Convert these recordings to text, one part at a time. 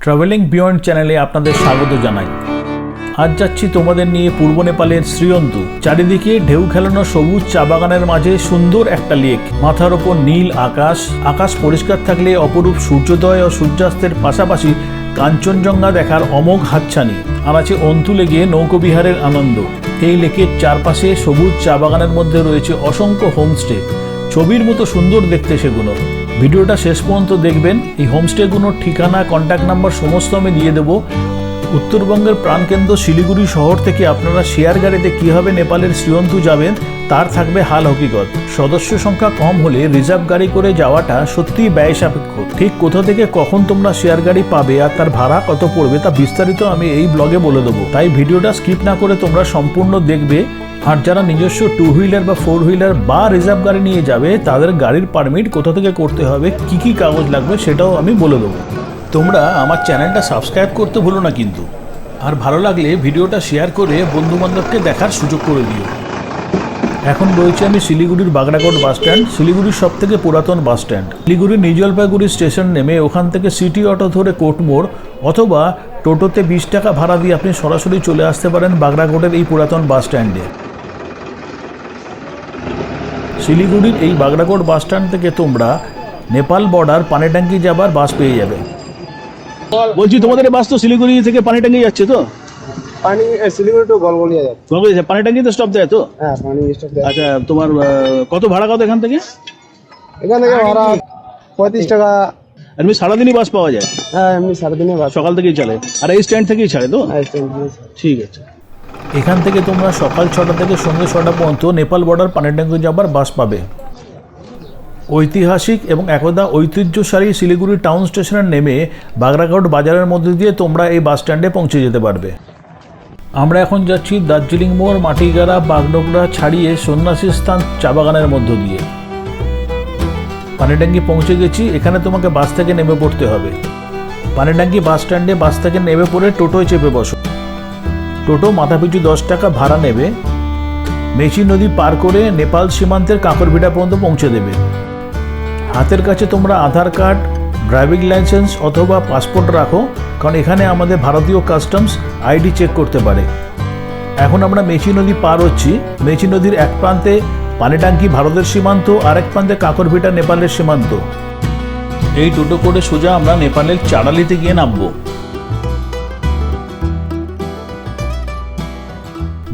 Travelling beyond চ্যানেলে আপনাদের স্বাগত জানাই। আজ যাচ্ছি তোমাদের নিয়ে পূর্ব নেপালের শ্রীয়ন্তু। চারিদিকে ঢেউ খেলানো সবুজ চা বাগানের মাঝে সুন্দর একটা লেক, মাথার ওপর নীল আকাশ। আকাশ পরিষ্কার থাকলে অপরূপ সূর্যোদয় ও সূর্যাস্তের পাশাপাশি কাঞ্চনজঙ্ঘা দেখার অমোঘ হাতছানি। আর আছে অন্তু লেগে নৌকোবিহারের আনন্দ। এই লেকের চারপাশে সবুজ চা বাগানের মধ্যে রয়েছে অসংখ্য হোমস্টে। ছবির মতো সুন্দর দেখতে সেগুলো। ভিডিওটা শেষ পর্যন্ত দেখবেন। এই হোমস্টেগুলোর ঠিকানা, কন্ট্যাক্ট নাম্বার সমস্ত আমি দিয়ে দেবো। উত্তরবঙ্গের প্রাণকেন্দ্র শিলিগুড়ি শহর থেকে আপনারা শেয়ার গাড়িতে কীভাবে নেপালের শ্রীয়ন্তু যাবেন তার থাকবে হাল হকিকত। সদস্য সংখ্যা কম হলে রিজার্ভ গাড়ি করে যাওয়াটা সত্যিই ব্যয় সাপেক্ষ। ঠিক কোথা থেকে কখন তোমরা শেয়ার গাড়ি পাবে আর তার ভাড়া কত পড়বে তা বিস্তারিত আমি এই ব্লগে বলে দেবো। তাই ভিডিওটা স্কিপ না করে তোমরা সম্পূর্ণ দেখবে। আর যারা নিজস্ব 2 হুইলার বা 4 হুইলার বা রিজার্ভ গাড়ি নিয়ে যাবে তাদের গাড়ির পারমিট কোথা থেকে করতে হবে, কি কি কাগজ লাগবে সেটাও আমি বলে দেবো। তোমরা আমার চ্যানেলটা সাবস্ক্রাইব করতে ভুলো না কিন্তু। আর ভালো লাগলে ভিডিওটা শেয়ার করে বন্ধুবান্ধবকে দেখার সুযোগ করে দিও। এখন রয়েছে আমি শিলিগুড়ির বাগড়াকোট বাস স্ট্যান্ড, শিলিগুড়ির সব থেকে পুরাতন বাস স্ট্যান্ড। শিলিগুড়ির নিউ জলপাইগুড়ি স্টেশন নেমে ওখান থেকে সিটি অটো ধরে কোটমোড় অথবা টোটোতে 20 টাকা ভাড়া দিয়ে আপনি সরাসরি চলে আসতে পারেন বাগড়াকোটের এই পুরাতন বাস স্ট্যান্ডে। শিলিগুড়ির এই বাগড়াকোট বাস স্ট্যান্ড থেকে তোমরা নেপাল বর্ডার পানিট্যাঙ্কি যাবার বাস পেয়ে যাবে। বলছি তোমাদের বাস তো শিলিগুড়ি থেকে পানিট্যাঙ্কি যাচ্ছে তো? শিলিগুড়ি টু গলগলিয়া যাচ্ছে। গলগলিয়া পানিট্যাঙ্কিতে স্টপ দেয় তো? হ্যাঁ, পানি স্টপ দেয়। আচ্ছা, তোমার কত ভাড়া কত এখান থেকে? এখান থেকে ভাড়া 35 টাকা। এমনি সারাদিনই বাস পাওয়া যায়? হ্যাঁ, এমনি সারাদিনে বাস সকাল থেকেই চলে। আর এই স্ট্যান্ড থেকেই ছাড়ে তো? হ্যাঁ, স্ট্যান্ড থেকে। ঠিক আছে। এখান থেকে তোমরা সকাল 6টা থেকে সন্ধ্যে 6টা পর্যন্ত নেপাল বর্ডার পানিট্যাঙ্কি যাবার বাস পাবে। ঐতিহাসিক এবং একদা ঐতিহ্যশালী শিলিগুড়ি টাউন স্টেশনে নেমে বাগড়াকোট বাজারের মধ্যে দিয়ে তোমরা এই বাস স্ট্যান্ডে পৌঁছে যেতে পারবে। আমরা এখন যাচ্ছি দার্জিলিং মোড়, মাটিগাড়া, বাগডোগরা ছাড়িয়ে সন্ন্যাসী স্থান চা বাগানের মধ্য দিয়ে। পানিট্যাঙ্কি পৌঁছে গেছি। এখানে তোমাকে বাস থেকে নেমে পড়তে হবে। পানিট্যাঙ্কি বাস স্ট্যান্ডে বাস থেকে নেমে পড়ে টোটোয় চেপে বসো। টোটো মাথাপিছু 10 টাকা ভাড়া নেবে। মেচি নদী পার করে নেপাল সীমান্তের কাঁকরভিটা পর্যন্ত পৌঁছে দেবে। হাতের কাছে তোমরা আধার কার্ড, ড্রাইভিং লাইসেন্স অথবা পাসপোর্ট রাখো, কারণ এখানে আমাদের ভারতীয় কাস্টমস আইডি চেক করতে পারে। এখন আমরা মেচি নদী পার হচ্ছি। মেচি নদীর এক প্রান্তে পানিট্যাঙ্কি ভারতের সীমান্ত, আর এক প্রান্তে কাঁকরভিটা নেপালের সীমান্ত। এই টোটো করে সোজা আমরা নেপালের চাড়ালিতে গিয়ে নামবো।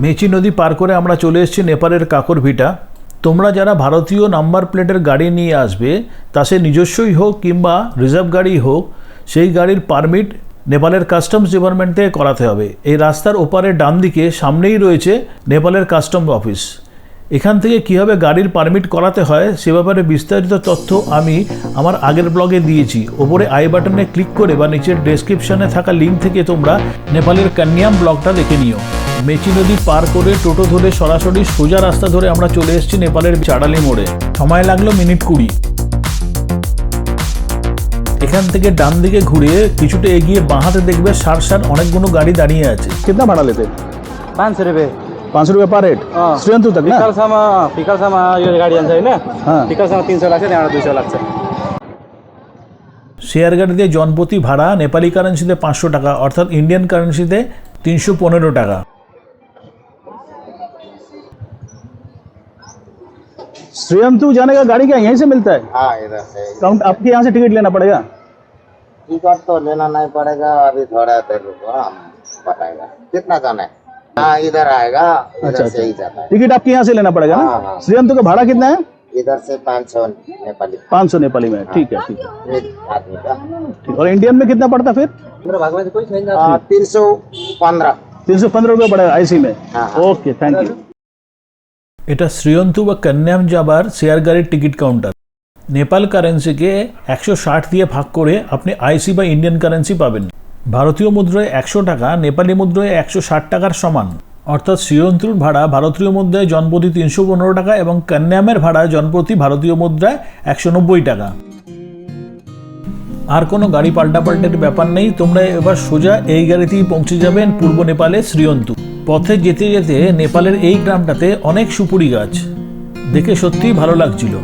মেচি নদী পার করে আমরা চলে এসেছি নেপালের কাঁকরভিটা। তোমরা যারা ভারতীয় নাম্বার প্লেটের গাড়ি নিয়ে আসবে, তা সে নিজস্বই হোক কিংবা রিজার্ভ গাড়ি হোক, সেই গাড়ির পারমিট নেপালের কাস্টমস ডিপার্টমেন্ট থেকে করাতে হবে। এই রাস্তার ওপারে ডান দিকে সামনেই রয়েছে নেপালের কাস্টম অফিস। এখান থেকে কীভাবে গাড়ির পারমিট করাতে হয় সে ব্যাপারে বিস্তারিত তথ্য আমি আমার আগের ব্লগে দিয়েছি। ওপরে আই বাটনে ক্লিক করে বা নিচের ডেসক্রিপশনে থাকা লিঙ্ক থেকে তোমরা নেপালের কান্যাম ব্লগটা দেখে নিও। মেচি নদী পার করে টোটো ধরে সরাসরি সোজা রাস্তা ধরে আমরা চলে এসেছি নেপালের চাড়ালি মোড়ে। সময় লাগলো মিনিট 20। এখান থেকে ডান দিকে ঘুরে কিছুটা এগিয়ে বাঁ হাতে দেখবে সার অনেকগুলো গাড়ি দাঁড়িয়ে আছে। কিतना ভাড়া लेते? 500 रुपये। 500 रुपये पर हेड श्रीयन्तु तक ना? पिकलसम्म यो गाडी जान्छ होइन? पिकलसम्म 300 लाग्छ, त्यहाँबाट 200 लाग्छ। শেয়ার গাড়িতে জনপ্রতি ভাড়া নেপালি কারেন্সিতে 500 টাকা, অর্থাৎ ইন্ডিয়ান কারেন্সিতে 315 টাকা। श्रीयन्तु जाने का गाड़ी क्या यहीं से मिलता है? हाँ, इधर से। काउंट आपके यहाँ से टिकट लेना पड़ेगा? टिकट तो लेना नहीं पड़ेगा, अभी थोड़ा देर रुको, हम बताएगा कितना जाना है। हाँ, इधर आएगा, इधर से ही जाता है। टिकट आपके यहाँ से लेना पड़ेगा ना? हाँ, हाँ। श्रीयन्तु का भाड़ा कितना है? इधर से 500 नेपाली। 500 नेपाली में। ठीक है, ठीक है, एक आदमी का। ठीक। और इंडियन में कितना पड़ता फिर? 315। 315 रुपये पड़ेगा आईसी में। हाँ। Okay, thank you. এটা শ্রীয়ন্তু বা কান্যাম যাবার শেয়ার গাড়ির টিকিট কাউন্টার। নেপাল কারেন্সিকে 160 দিয়ে ভাগ করে আপনি আইসি বা ইন্ডিয়ান কারেন্সি পাবেন। ভারতীয় মুদ্রায় 100 টাকা নেপালি মুদ্রায় 160 টাকার সমান। অর্থাৎ শ্রীয়ন্তুর ভাড়া ভারতীয় মুদ্রায় জনপ্রতি 315 টাকা এবং কান্যামের ভাড়া জনপ্রতি ভারতীয় মুদ্রায় 190 টাকা। আর কোনো গাড়ি পাল্টাপাল্টের ব্যাপার নেই। তোমরা এবার সোজা এই গাড়িতেই পৌঁছে যাবেন পূর্ব নেপালে শ্রীয়ন্তু। পথে যেতে যেতে নেপালের এই গ্রামটাতে অনেক সুপুরি গাছ দেখে সত্যিই ভালো লাগছিল।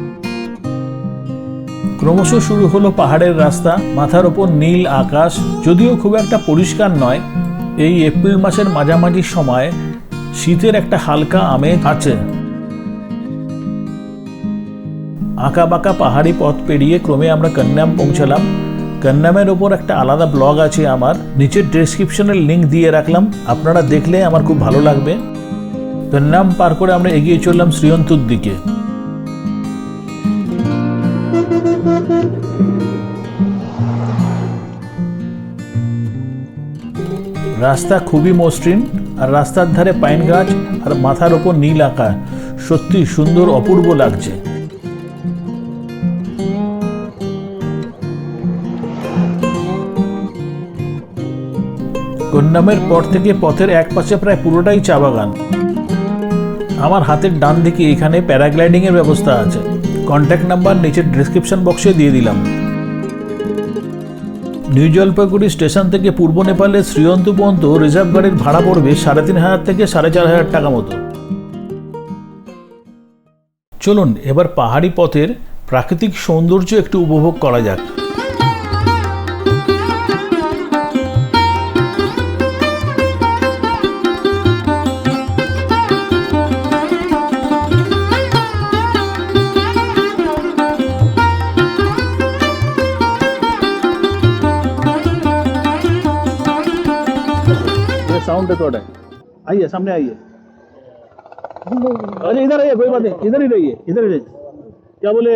ক্রমশ শুরু হলো পাহাড়ের রাস্তা, মাথার ওপর নীল আকাশ, যদিও খুব একটা পরিষ্কার নয়। এই এপ্রিল মাসের মাঝামাঝি সময় শীতের একটা হালকা আমেজ আছে। আঁকা বাঁকা পাহাড়ি পথ পেরিয়ে ক্রমে আমরা কন্যাম পৌঁছালাম। কন্যামের ওপর একটা আলাদা ব্লগ আছে আমার, নিচের ডেসক্রিপশনের লিঙ্ক দিয়ে রাখলাম, আপনারা দেখলে আমার খুব ভালো লাগবে। কন্যাম পার করে আমরা এগিয়ে চললাম শ্রীয়ন্তুর দিকে। রাস্তা খুবই মসৃণ, আর রাস্তার ধারে পাইন গাছ আর মাথার ওপর নীল আকাশ, সত্যি সুন্দর, অপূর্ব লাগছে। কন্যামের পর থেকে পথের এক পাশে প্রায় পুরোটাই চা বাগান। আমার হাতের ডান দিকে এখানে প্যারাগ্লাইডিং এর ব্যবস্থা আছে। কন্ট্যাক্ট নাম্বার নিচের ডেসক্রিপশন বক্সে দিয়ে দিলাম। নিউ জলপাইগুড়ি স্টেশন থেকে পূর্ব নেপালের শ্রীয়ন্তু পর্যন্ত রিজার্ভ গাড়ির ভাড়া পড়বে 3,500 থেকে 4,500 টাকা মতো। চলুন এবার পাহাড়ি পথের প্রাকৃতিক সৌন্দর্য একটু উপভোগ করা যাক। साउंड रिकॉर्ड है, आइए सामने आइए। अरे इधर आइए, कोई बात नहीं, इधर ही रहिए, इधर ही रहिए। क्या बोले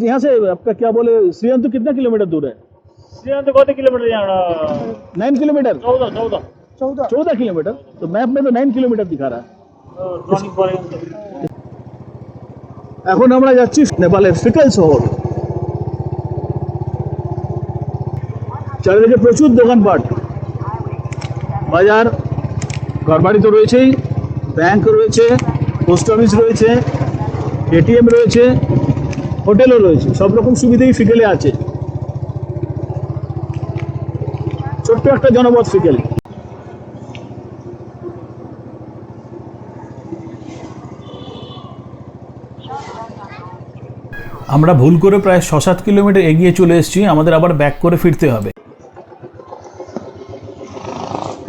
यहाँ से आपका क्या बोले श्रीयंतु कितना किलोमीटर दूर है? श्रीयंतु कत किलोमीटर यहाँ 9 किलोमीटर। 14 किलोमीटर। तो मैप में तो 9 किलोमीटर दिखा रहा है। এখন আমরা যাচ্ছি নেপালের ফিকাল শহর। চারিদিকে প্রচুর দোকানপাট, বাজার, ঘরবাড়ি তো রয়েছেই, ব্যাংক রয়েছে, পোস্ট অফিস রয়েছে, এটিএম রয়েছে, হোটেলও রয়েছে, সব রকম সুবিধাই ফিকেলে আছে। ছোট্ট একটা জনপদ ফিকেল। আমরা ভুল করে প্রায় 6-7 কিলোমিটার এগিয়ে চলে এসেছি, আমাদের আবার ব্যাক করে ফিরতে হবে।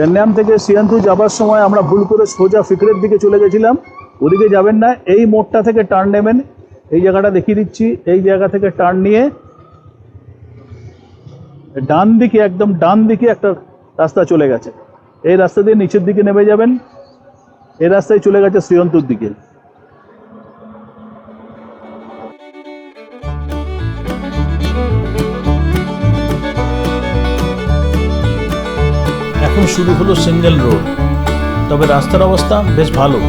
কন্যাম থেকে শ্রীয়ন্তু যাবার সময় আমরা ভুল করে সোজা ফিকরের দিকে চলে গেছিলাম। ওদিকে যাবেন না, এই মোড়টা থেকে টার্ন নেবেন। এই জায়গাটা দেখিয়ে দিচ্ছি, এই জায়গা থেকে টার্ন নিয়ে ডান দিকে, একদম ডান দিকে একটা রাস্তা চলে গেছে। এই রাস্তা দিয়ে নিচের দিকে নেমে যাবেন, এই রাস্তায় চলে গেছে শ্রীয়ন্তুর দিকে। এখন শুরু হলো সিঙ্গেল রোড, তবে রাস্তার অবস্থা বেশ ভালো।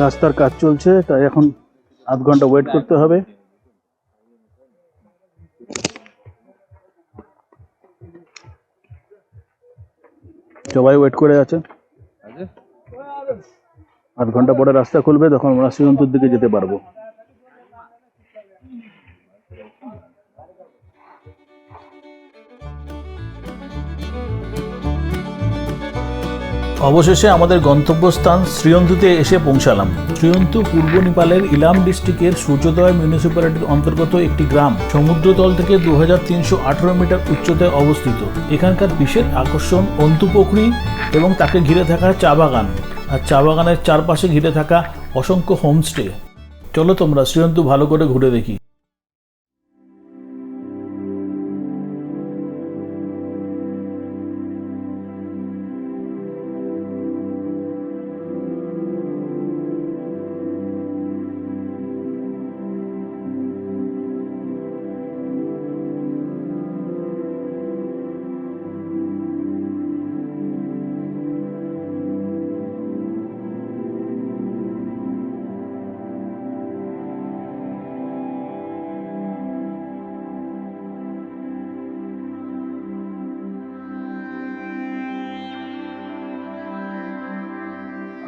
রাস্তার কাজ চলছে, তাই এখন আধ ঘন্টা ওয়েট করতে হবে। সবাই ওয়েট করে আছে, আধ ঘন্টা পরে রাস্তা খুলবে, তখন আমরা শ্রীয়ন্তুর দিকে যেতে পারবো। অবশেষে আমাদের গন্তব্যস্থান শ্রীয়ন্তুতে এসে পৌঁছালাম। শ্রীয়ন্তু পূর্ব নেপালের ইলাম ডিস্ট্রিক্টের সূর্যোদয় মিউনিসিপ্যালিটির অন্তর্গত একটি গ্রাম। সমুদ্রতল থেকে 2318 মিটার উচ্চতায় অবস্থিত। এখানকার বিশেষ আকর্ষণ অন্তুপুকুরি এবং তাকে ঘিরে থাকা চা বাগান, আর চা বাগানের চারপাশে ঘিরে থাকা অসংখ্য হোমস্টে। চলো তোমরা শ্রীয়ন্তু ভালো করে ঘুরে দেখি।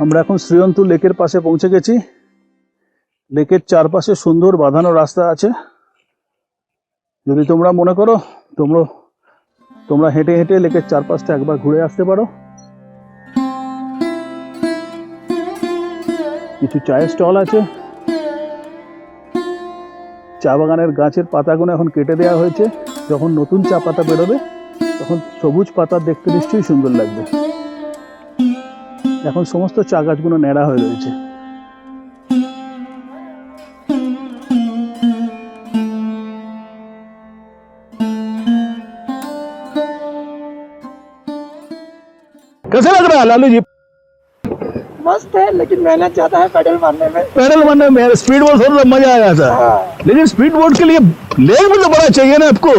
আমরা এখন শ্রীয়ন্তু লেকের পাশে পৌঁছে গেছি। লেকের চারপাশে সুন্দর বাঁধানো রাস্তা আছে। যদি তোমরা মনে করো তোমরা হেঁটে হেঁটে লেকের চারপাশটা একবার ঘুরে আসতে পারো। কিছু চায়ের স্টল আছে। চা বাগানের গাছের পাতাগুলো এখন কেটে দেওয়া হয়েছে। যখন নতুন চা পাতা বেরোবে তখন সবুজ পাতা দেখতে নিশ্চয়ই সুন্দর লাগবে। এখন সমস্ত চা গাছগুলো ন্যাড়া হয়ে রয়েছে। कैसा लग रहा है लालू जी? मस्त है लेकिन मेहनत ज्यादा है पेडल मारने में। पैडल मारने में स्पीड बोर्ड थोड़ा मजा आया था। लेकिन स्पीड बोर्ड के लिए लेग भी तो बड़ा चाहिए ना आपको।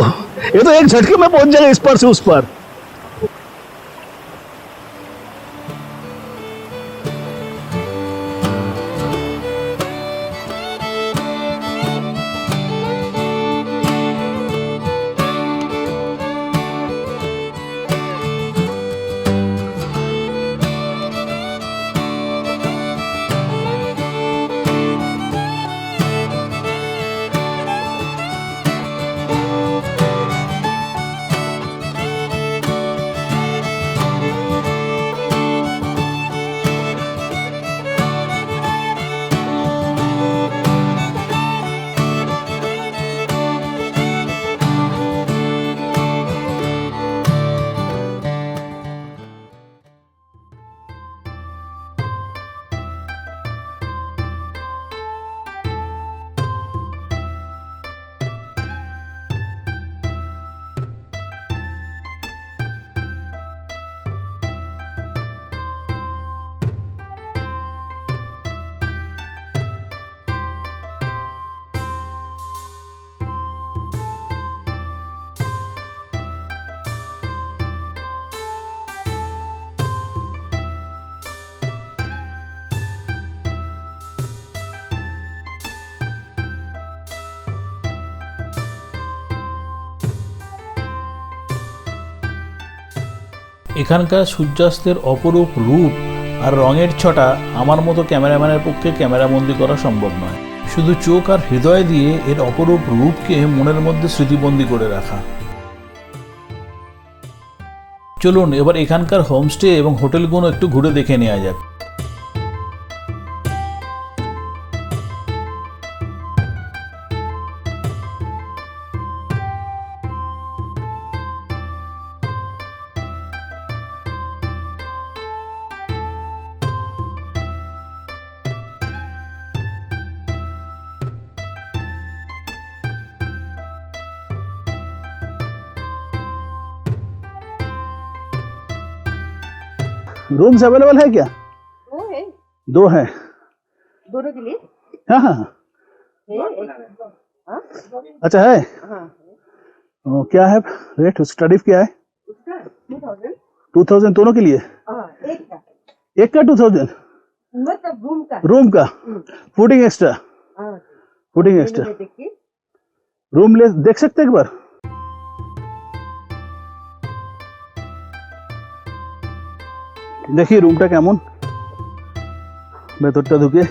ये तो एक झटके में पहुंच जाएगा इस पार से उस पार। এখানকার সূর্যাস্তের অপরূপ রূপ আর রঙের ছটা আমার মতো ক্যামেরাম্যানের পক্ষে ক্যামেরাবন্দি করা সম্ভব নয়। শুধু চোখ আর হৃদয় দিয়ে এর অপরূপ রূপকে মনের মধ্যে স্মৃতিবন্দি করে রাখা। চলুন এবার এখানকার হোমস্টে এবং হোটেলগুলো একটু ঘুরে দেখে নেওয়া যাক। रूम्स अवेलेबल है क्या? वो है दो है। दोनों के लिए हाँ हाँ है अच्छा है। हाँ क्या है रेट? उसका टैरिफ क्या है? उसका 2000 2000 दोनों के लिए? हाँ एक का 2000 मतलब रूम का फूडिंग एक्स्ट्रा। हाँ फूडिंग एक्स्ट्रा देखिए रूम ले देख सकते हैं एक बार? দেখি রুমটা কেমন, ভেতরটা ঢুকে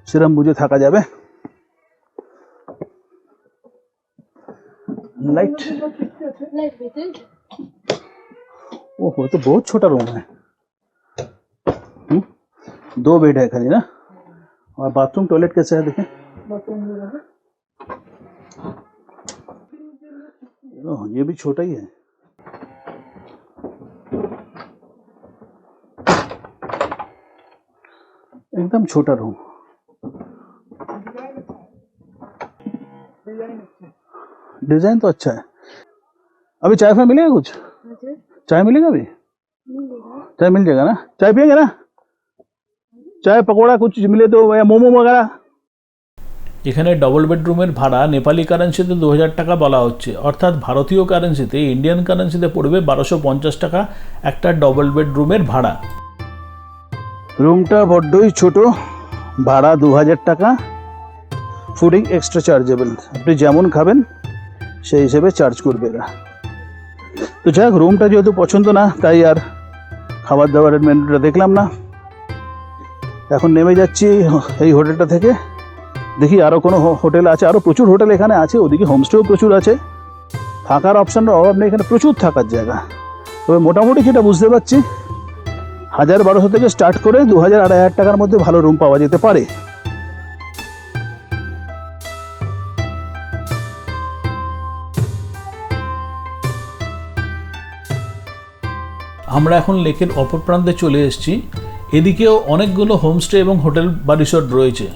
সেরকম বুঝে থাকা যাবে। लाइट ओहो तो बहुत छोटा रूम है। 2 बेड है खाली ना। और बाथरूम टॉयलेट कैसा है देखें। ये भी छोटा ही है। एकदम छोटा रूम। डिजाइन तो अच्छा है। अभी चाय फाय मिलेगा कुछ? चाय मिलेगा अभी? चाय मिल जाएगा ना? चाय पिएंगे ना? चाय पकौड़ा कुछ मिले तो या मोमो वगैरह। এখানে ডবল বেডরুমের ভাড়া নেপালি কারেন্সিতে 2000 টাকা বলা হচ্ছে, অর্থাৎ ভারতীয় কারেন্সিতে ইন্ডিয়ান কারেন্সিতে পড়বে 1250 টাকা একটা ডবল বেডরুমের ভাড়া। রুমটা বড্ডই ছোট, ভাড়া 2000 টাকা, ফুডিং এক্সট্রা চার্জেবল। আপনি যেমন খাবেন সেই হিসেবে চার্জ করবে এরা। তো যাক, রুমটা যেহেতু পছন্দ না তাই আর খাবার দাবারের মেনুটা দেখলাম না। এখন নেমে যাচ্ছি এই হোটেলটা থেকে। দেখি আরও কোনো হোটেল আছে, আরও প্রচুর হোটেল এখানে আছে, ওদিকে হোমস্টেও প্রচুর আছে, থাকার অপশানের অভাব নেই, এখানে প্রচুর থাকার জায়গা। তবে মোটামুটি যেটা বুঝতে পারছি 1000-1200 থেকে স্টার্ট করে 2000-2500 টাকার মধ্যে ভালো রুম পাওয়া যেতে পারে। আমরা এখন লেকের অপর প্রান্তে চলে এসেছি। এদিকেও অনেকগুলো হোমস্টে এবং হোটেল বা রিসর্ট রয়েছে।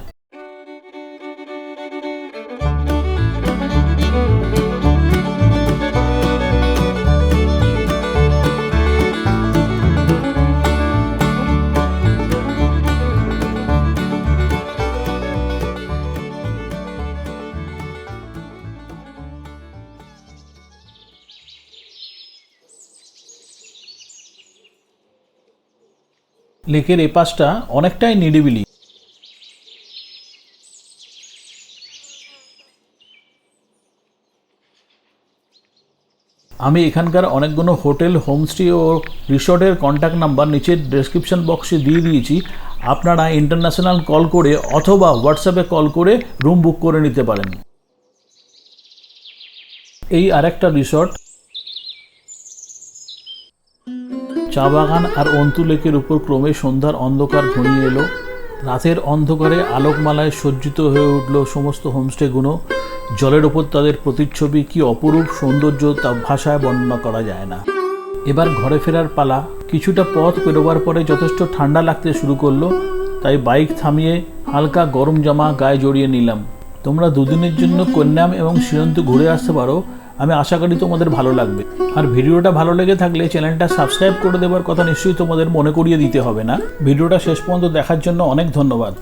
লেকের এপাশটা অনেকটাই নিরিবিলি। আমি এখানকার অনেকগুলো হোটেল, হোমস্টে ও রিসর্টের কন্ট্যাক্ট নাম্বার নিচের ডেসক্রিপশন বক্সে দিয়ে দিয়েছি। আপনারা ইন্টারন্যাশনাল কল করে অথবা হোয়াটসঅ্যাপে কল করে রুম বুক করে নিতে পারেন। এই আরেকটা রিসর্ট। চা বাগান আর অন্তু লেকের উপর ক্রমে সন্ধ্যার অন্ধকার ঘনিয়ে এলো। রাতের অন্ধকারে আলোকমালায় সজ্জিত হয়ে উঠল সমস্ত হোমস্টেগুলো। জলের ওপর তাদের প্রতিচ্ছবি কি অপরূপ সৌন্দর্য তা ভাষায় বর্ণনা করা যায় না। এবার ঘরে ফেরার পালা। কিছুটা পথ পেরোবার পরে যথেষ্ট ঠান্ডা লাগতে শুরু করলো, তাই বাইক থামিয়ে হালকা গরম জামা গায়ে জড়িয়ে নিলাম। তোমরা দুদিনের জন্য কোন্নাম এবং সিরন্তু ঘুরে আসতে পারো। আমি আশা করি তোমাদের ভালো লাগবে। আর ভিডিওটা ভালো লেগে থাকলে চ্যানেলটা সাবস্ক্রাইব করে দেওয়ার কথা নিশ্চয়ই তোমাদের মনে করিয়ে দিতে হবে না। ভিডিওটা শেষ পর্যন্ত দেখার জন্য অনেক ধন্যবাদ।